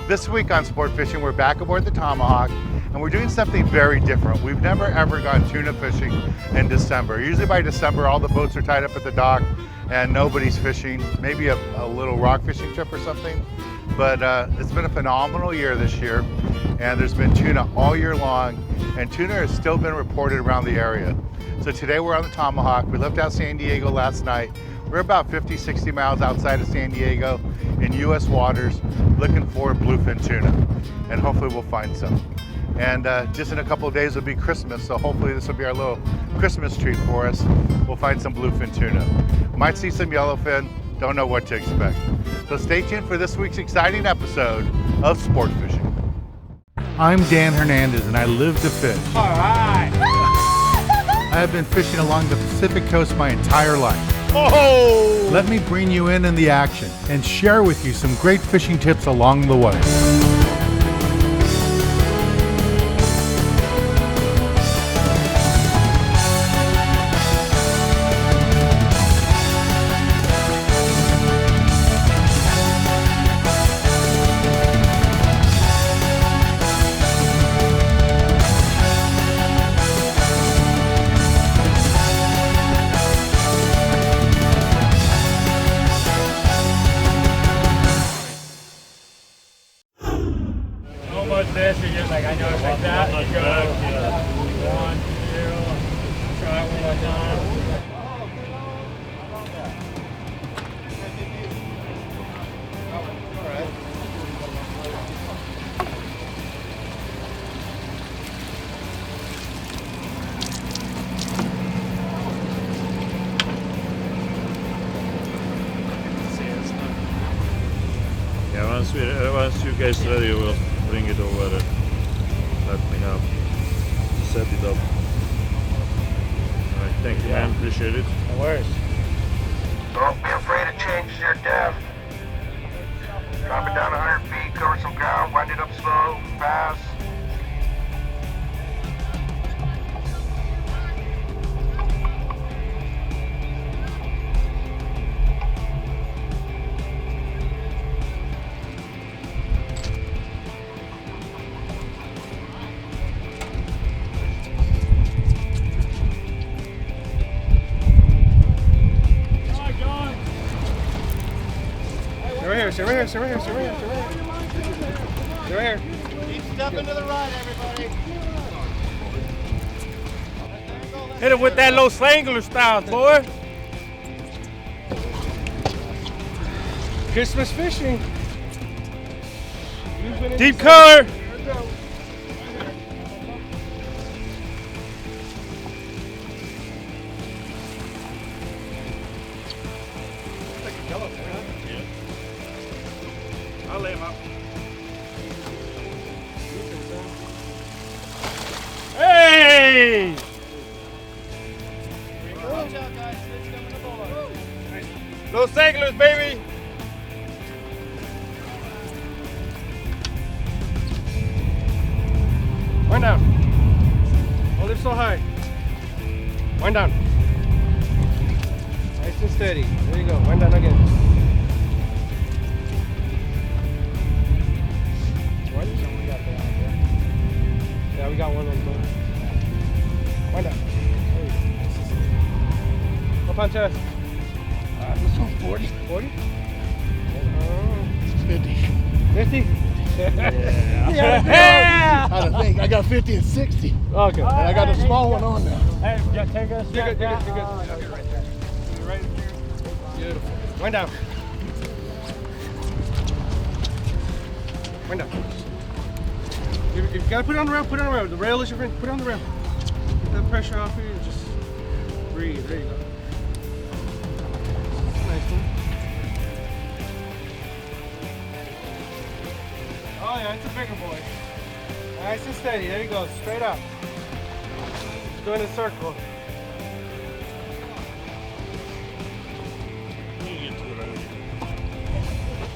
This week on Sport Fishing, we're back aboard the Tomahawk, and we're doing something very different. We've never ever gone tuna fishing in December. Usually by December, all the boats are tied up at the dock and nobody's fishing. Maybe a little rock fishing trip or something. But it's been a phenomenal year this year, and there's been tuna all year long, and tuna has still been reported around the area. So today we're on the Tomahawk. We left out San Diego last night. We're about 50, 60 miles outside of San Diego in U.S. waters, looking for bluefin tuna, and hopefully we'll find some. And just in a couple of days will be Christmas, so hopefully this will be our little Christmas treat for us. We'll find some bluefin tuna. Might see some yellowfin, don't know what to expect. So stay tuned for this week's exciting episode of Sport Fishing. I'm Dan Hernandez and I live to fish. All right. I have been fishing along the Pacific coast my entire life. Oh! Let me bring you in the action and share with you some great fishing tips along the way. This, you're just like, I know it's like that. You go 1, 2, try it one more time. Yeah, once you guys ready, we'll bring it over and let me know. Set it up. Alright, thank you, man. Appreciate it. No worries. Don't be afraid to change your depth. Drop it down 100 feet, cover some ground, wind it up slow, fast. Stay right here. Keep stepping to the right, everybody. Hit it with that low sangler style, boy. Christmas fishing. Deep color. I'll lay him up. Hey! Watch out, guys. It's coming to board. Little sanglers, baby. Wind down. Hold it so high. Wind down. Nice and steady. There you go. Wind down again. Yeah, we got one on the boat. Wind down. Up on chest. This one's 40. 40? 50. 50? Yeah. How to think? I got 50 and 60. Okay. And I got a small one on now. Hey, yeah, take us. You're good. You're good. Okay, right there. You're right here. Beautiful. Wind down. Wind down. You gotta put it on the rail. Put it on the rail. The rail is your friend. Put it on the rail. Get that pressure off here and just breathe. There you go. Nice one. Oh yeah, it's a bigger boy. Nice and steady. There you go. Straight up. Doing a circle.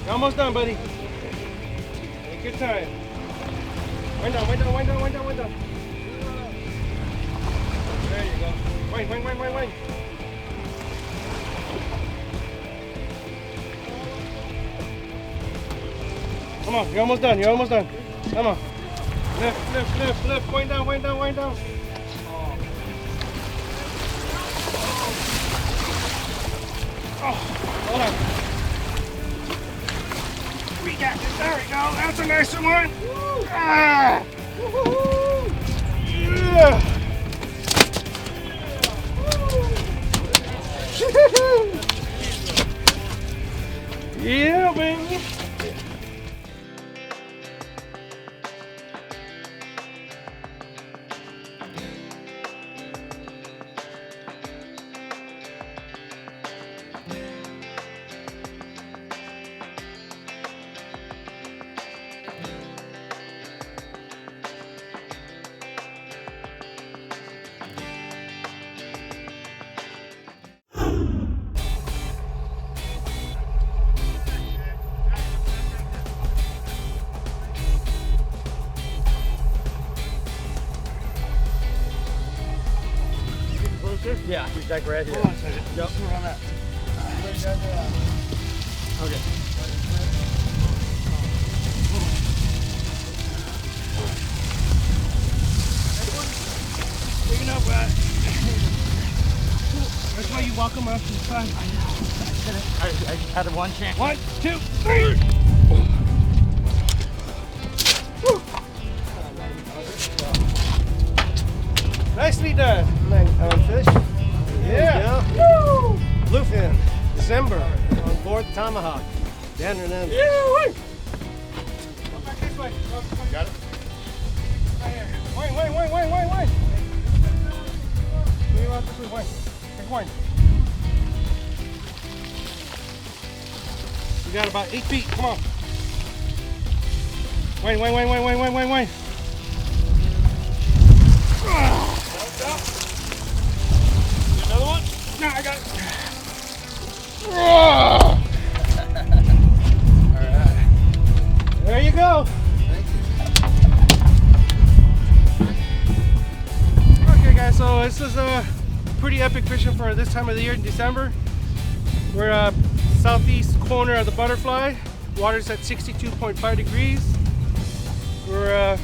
You're almost done, buddy. Take your time. Wind down, wind down, wind down, wind down, wind down. There you go. Wind, wind, wind, wind, wind. Come on, you're almost done. You're almost done. Come on. Lift, lift, lift, lift. Wind down, wind down, wind down. Oh, hold on. We got this. There we go. That's a nice one. Ah. Yeah. Yeah, baby. Yeah, he's like right here. Hold on a second. Yep. Where I'm at. Okay. Big enough, Brad. That's why you walk them up to the side. I just had one chance. 1, 2, 3. Nicely done. Fish. Yeah. Woo! Bluefin. December. On board the Tomahawk. Dan Hernandez. Yeah. Come back this way. Got it? Right here. Wait. Move out this way. Wait. Take one. You got about 8 feet. Come on. Wait. Another one? No, I got it. Alright. There you go. Okay guys, so this is pretty epic fishing for this time of the year in December. We're southeast corner of the Butterfly. Water's at 62.5 degrees. We're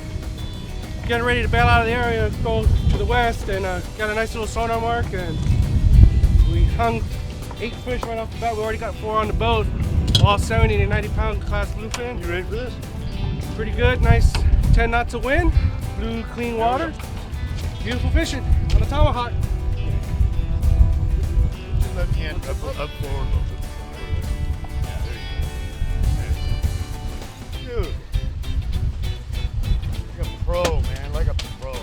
getting ready to bail out of the area, go to the west, and got a nice little sonar mark, and we hung 8 fish right off the bat. We already got 4 on the boat, all 70 to 90 pound class bluefin. You ready for this? Pretty good, nice 10 knots of wind, blue clean water, beautiful fishing on the Tomahawk. Just left hand up forward. Dude. Like a pro, man. Like a pro.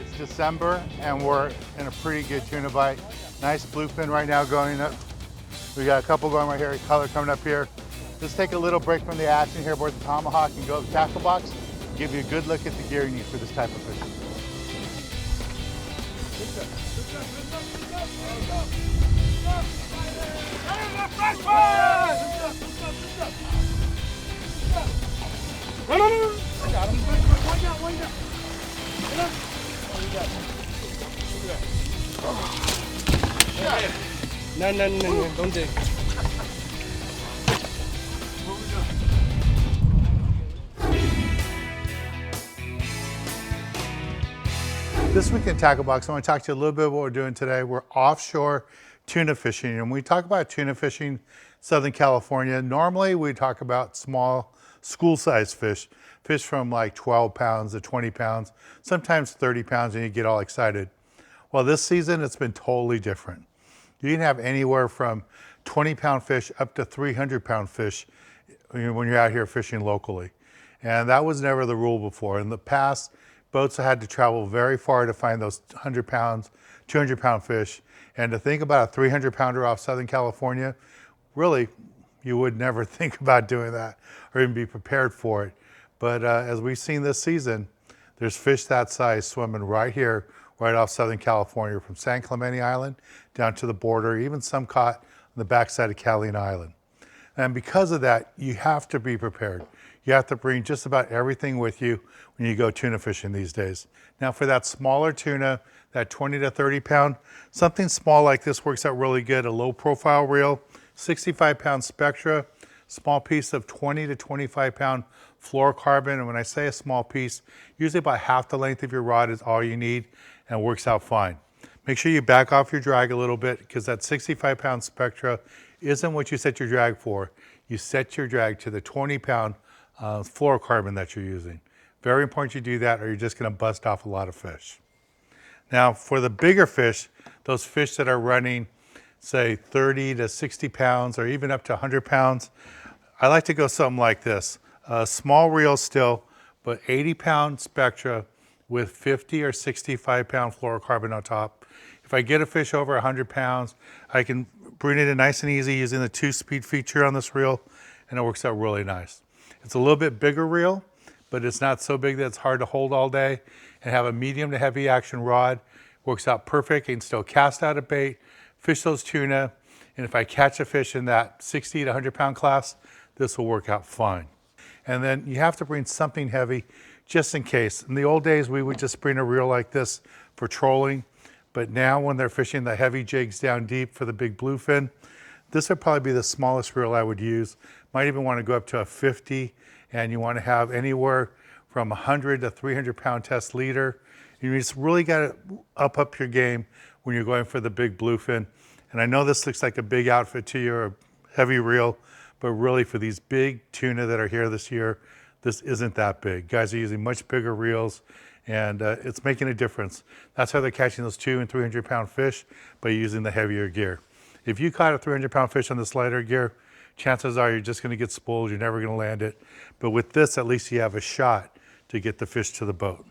It's December and we're in a pretty good tuna bite. Nice bluefin right now going up. We got a couple going right here, color coming up here. Let's take a little break from the action here aboard the Tomahawk and go to the tackle box. Give you a good look at the gear you need for this type of fishing. No. I got him. Wind up. No, don't dig. This week in Tackle Box, I want to talk to you a little bit about what we're doing today. We're offshore tuna fishing, and when we talk about tuna fishing, Southern California, normally we talk about small school-sized fish from like 12 pounds to 20 pounds, sometimes 30 pounds, and you get all excited. Well, this season, it's been totally different. You can have anywhere from 20-pound fish up to 300-pound fish when you're out here fishing locally. And that was never the rule before. In the past, boats had to travel very far to find those 100 pounds, 200-pound fish. And to think about a 300-pounder off Southern California, really, you would never think about doing that or even be prepared for it. But as we've seen this season, there's fish that size swimming right here, right off Southern California, from San Clemente Island down to the border, even some caught on the backside of Catalina Island. And because of that, you have to be prepared. You have to bring just about everything with you when you go tuna fishing these days. Now for that smaller tuna, that 20 to 30 pound, something small like this works out really good. A low profile reel, 65 pound Spectra, small piece of 20 to 25 pound fluorocarbon. And when I say a small piece, usually about half the length of your rod is all you need and it works out fine. Make sure you back off your drag a little bit because that 65 pound Spectra isn't what you set your drag for. You set your drag to the 20 pound fluorocarbon that you're using. Very important you do that or you're just going to bust off a lot of fish. Now for the bigger fish, those fish that are running say 30 to 60 pounds or even up to 100 pounds, I like to go something like this. A small reel still, but 80 pound Spectra with 50 or 65 pound fluorocarbon on top. If I get a fish over 100 pounds, I can bring it in nice and easy using the 2-speed feature on this reel, and it works out really nice. It's a little bit bigger reel, but it's not so big that it's hard to hold all day, and have a medium to heavy action rod. Works out perfect. I can still cast out a bait, fish those tuna, and if I catch a fish in that 60 to 100 pound class, this will work out fine. And then you have to bring something heavy just in case. In the old days, we would just bring a reel like this for trolling. But now when they're fishing the heavy jigs down deep for the big bluefin, this would probably be the smallest reel I would use. Might even want to go up to a 50, and you want to have anywhere from 100 to 300 pound test leader. You just really got to up your game when you're going for the big bluefin. And I know this looks like a big outfit to you, or a heavy reel, but really for these big tuna that are here this year, this isn't that big. Guys are using much bigger reels, and it's making a difference. That's how they're catching those 200 and 300 pound fish, by using the heavier gear. If you caught a 300 pound fish on this lighter gear, chances are you're just gonna get spooled, you're never gonna land it. But with this, at least you have a shot to get the fish to the boat.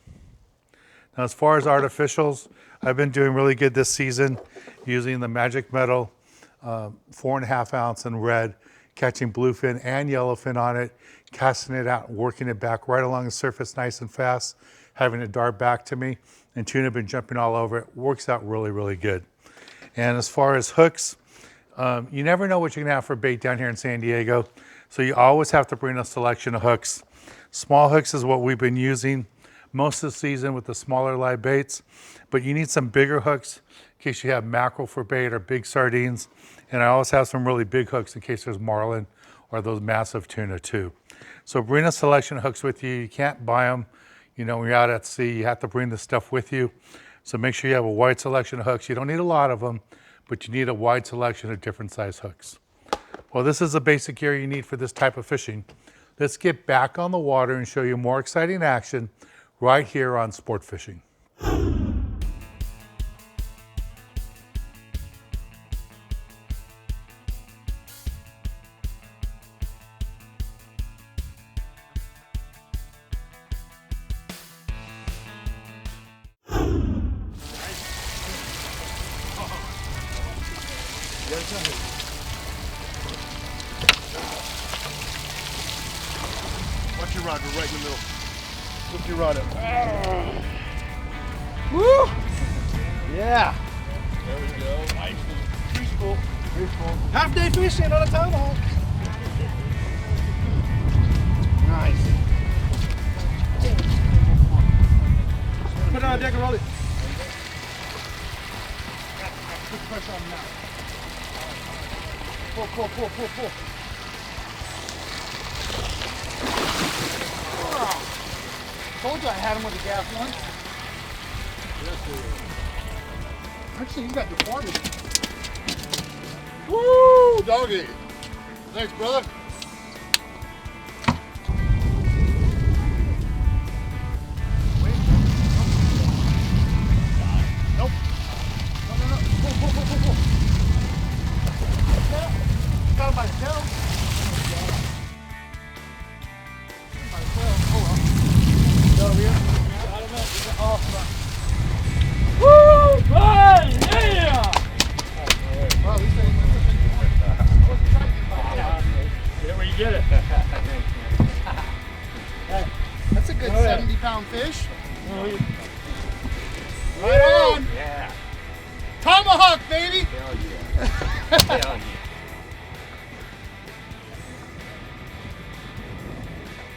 Now, as far as artificials, I've been doing really good this season using the Magic Metal 4.5 ounce in red, catching bluefin and yellowfin on it, casting it out and working it back right along the surface nice and fast, having it dart back to me, and tuna have been jumping all over it. Works out really, really good. And as far as hooks, you never know what you're gonna have for bait down here in San Diego, so you always have to bring a selection of hooks. Small hooks is what we've been using most of the season with the smaller live baits, but you need some bigger hooks in case you have mackerel for bait or big sardines. And I always have some really big hooks in case there's marlin or those massive tuna too. So bring a selection of hooks with you. You can't buy them, you know, when you're out at sea. You have to bring the stuff with you. So make sure you have a wide selection of hooks. You don't need a lot of them, but you need a wide selection of different size hooks. Well, this is the basic gear you need for this type of fishing. Let's get back on the water and show you more exciting action right here on Sport Fishing. Watch your rod, we're right in the middle. Lift your rod up. Woo! Yeah. There we go. Nice. Peaceful. Peaceful. Half day fishing on a Tomahawk. Nice. Put it on deck and roll it. Put pressure on him now. Pull, pull, pull, pull, pull. Told you I had him with the gas once. Actually, you got departed. Woo, doggy. Thanks, brother. Nope. No. Pull. Got him by the tail. Woo! Bye! Yeah! Get where you get it. That's a good 70-pound fish. Right on. Yeah. Tomahawk, baby. Hell yeah. Hell yeah.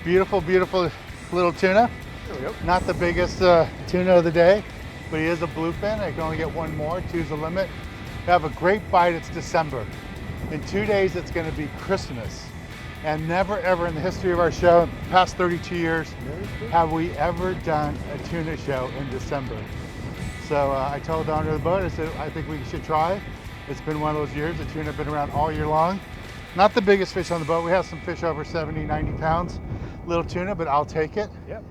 Beautiful, beautiful little tuna. Not the biggest tuna of the day, but he is a bluefin. I can only get one more, two's the limit. We have a great bite, it's December. In 2 days, it's gonna be Christmas. And never ever in the history of our show, past 32 years, have we ever done a tuna show in December. So I told the owner of the boat, I said, I think we should try. It's been one of those years, the tuna have been around all year long. Not the biggest fish on the boat. We have some fish over 70, 90 pounds. Little tuna, but I'll take it. Yep.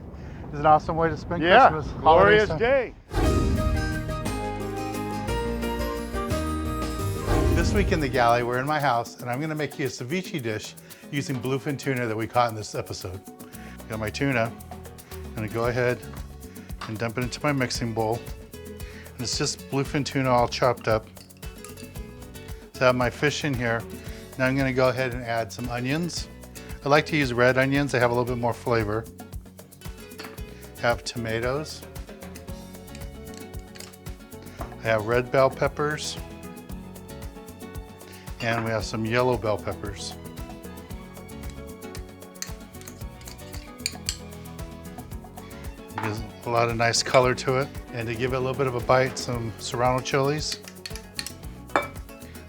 It's an awesome way to spend Yeah, Christmas. glorious holidays. day. This week in the galley, we're in my house, and I'm gonna make you a ceviche dish using bluefin tuna that we caught in this episode. Got my tuna. I'm gonna go ahead and dump it into my mixing bowl. And it's just bluefin tuna all chopped up. So I have my fish in here. Now I'm gonna go ahead and add some onions. I like to use red onions, they have a little bit more flavor. Have tomatoes. I have red bell peppers. And we have some yellow bell peppers. It gives a lot of nice color to it. And to give it a little bit of a bite, some serrano chilies.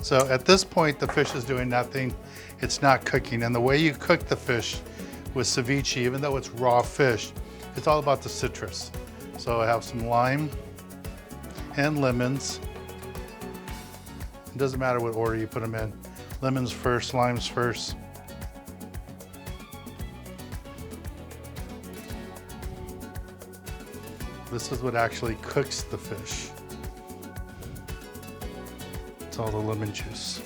So at this point, the fish is doing nothing. It's not cooking. And the way you cook the fish with ceviche, even though it's raw fish, it's all about the citrus. So I have some lime and lemons. It doesn't matter what order you put them in. Lemons first, limes first. This is what actually cooks the fish. It's all the lemon juice.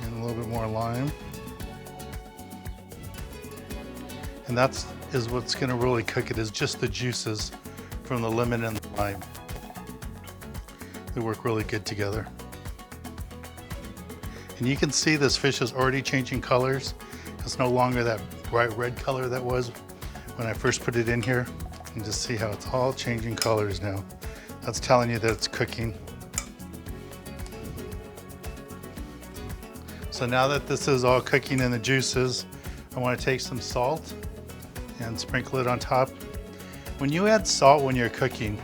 And a little bit more lime. And that's what's gonna really cook it, is just the juices from the lemon and the lime. They work really good together. And you can see this fish is already changing colors. It's no longer that bright red color that was when I first put it in here. You can just see how it's all changing colors now. That's telling you that it's cooking. So now that this is all cooking in the juices, I want to take some salt and sprinkle it on top. When you add salt when you're cooking,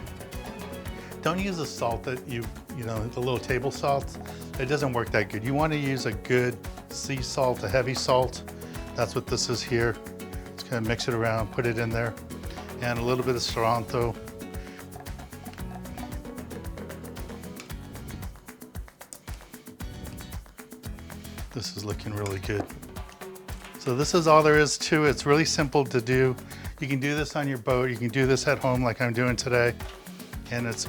don't use the salt that you know, the little table salt. It doesn't work that good. You want to use a good sea salt, a heavy salt. That's what this is here. Just gonna mix it around, put it in there, and a little bit of cilantro. This is looking really good. So this is all there is to it. It's really simple to do. You can do this on your boat. You can do this at home like I'm doing today. And it's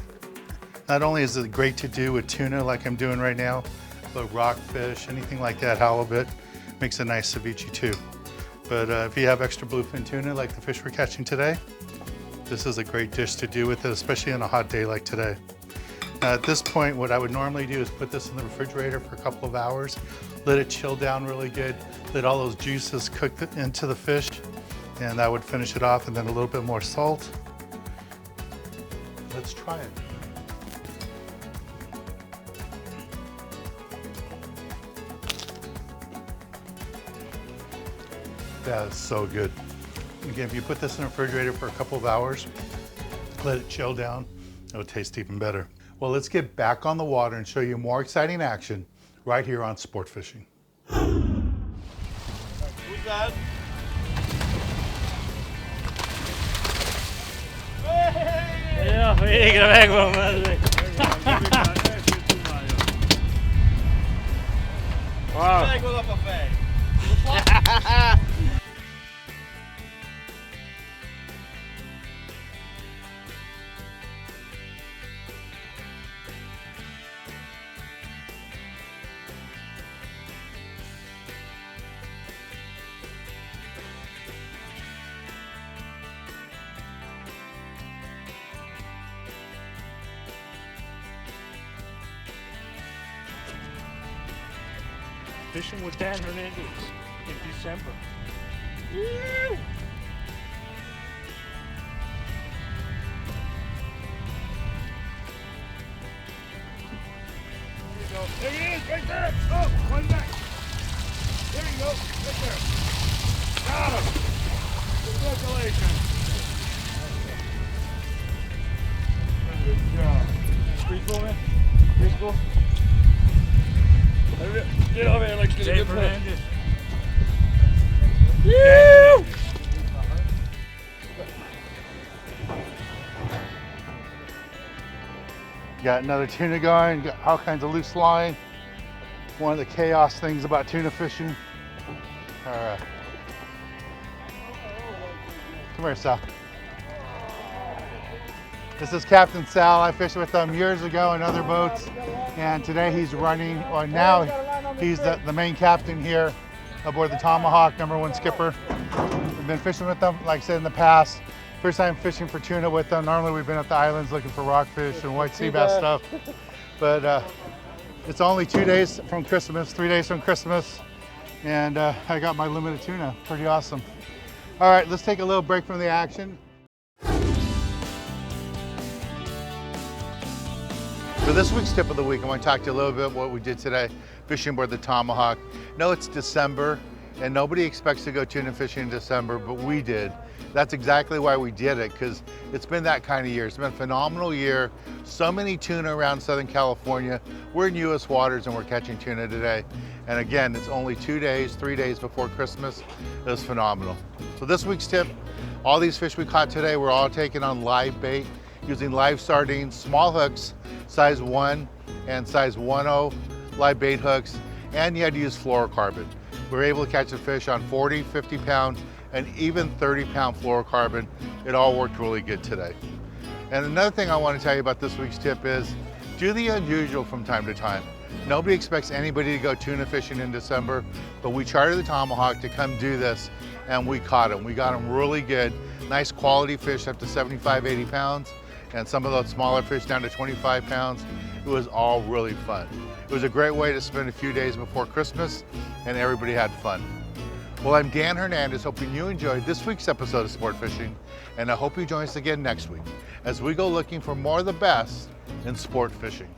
not only is it great to do with tuna like I'm doing right now, but rockfish, anything like that, halibut, makes a nice ceviche too. But if you have extra bluefin tuna like the fish we're catching today, this is a great dish to do with it, especially on a hot day like today. Now at this point, what I would normally do is put this in the refrigerator for a couple of hours, let it chill down really good, let all those juices cook into the fish, and that would finish it off, and then a little bit more salt. Let's try it. That is so good. Again, if you put this in the refrigerator for a couple of hours, let it chill down, it'll taste even better. Well, let's get back on the water and show you more exciting action right here on Sport Fishing. Who's that? Ja, vi ligger iväg på mig. Wow. Där går det på färg. Fishing with Dan Hernandez in December. Woo! There you go. There he is, right there. Oh, one back. There you go, right there. Got him. Congratulations. Good job. Pretty cool, man. Pretty cool. Get over here, let's get a good Hernandez. Woo! Got another tuna going, got all kinds of loose line. One of the chaos things about tuna fishing. All right. Come here, Sal. This is Captain Sal. I fished with him years ago in other boats, and today he's running, or now he's the main captain here aboard the Tomahawk, #1 skipper. We've been fishing with them, like I said, in the past. First time fishing for tuna with them. Normally we've been at the islands looking for rockfish and white sea bass stuff. But it's only 2 days from Christmas, 3 days from Christmas, and I got my limited tuna. Pretty awesome. All right, let's take a little break from the action. For this week's tip of the week, I want to talk to you a little bit about what we did today fishing aboard the Tomahawk. No, it's December, and nobody expects to go tuna fishing in December, but we did. That's exactly why we did it, because it's been that kind of year. It's been a phenomenal year. So many tuna around Southern California. We're in U.S. waters and we're catching tuna today. And again, it's only 2 days, 3 days before Christmas. It was phenomenal. So this week's tip, all these fish we caught today were all taken on live bait using live sardines, small hooks, size 1 and size 1.0 live bait hooks, and you had to use fluorocarbon. We were able to catch the fish on 40, 50 pound, and even 30-pound fluorocarbon. It all worked really good today. And another thing I want to tell you about this week's tip is do the unusual from time to time. Nobody expects anybody to go tuna fishing in December, but we chartered the Tomahawk to come do this, and we caught them. We got them really good. Nice quality fish up to 75, 80 pounds, and some of those smaller fish down to 25 pounds. It was all really fun. It was a great way to spend a few days before Christmas, and everybody had fun. Well, I'm Dan Hernandez, hoping you enjoyed this week's episode of Sport Fishing, and I hope you join us again next week as we go looking for more of the best in sport fishing.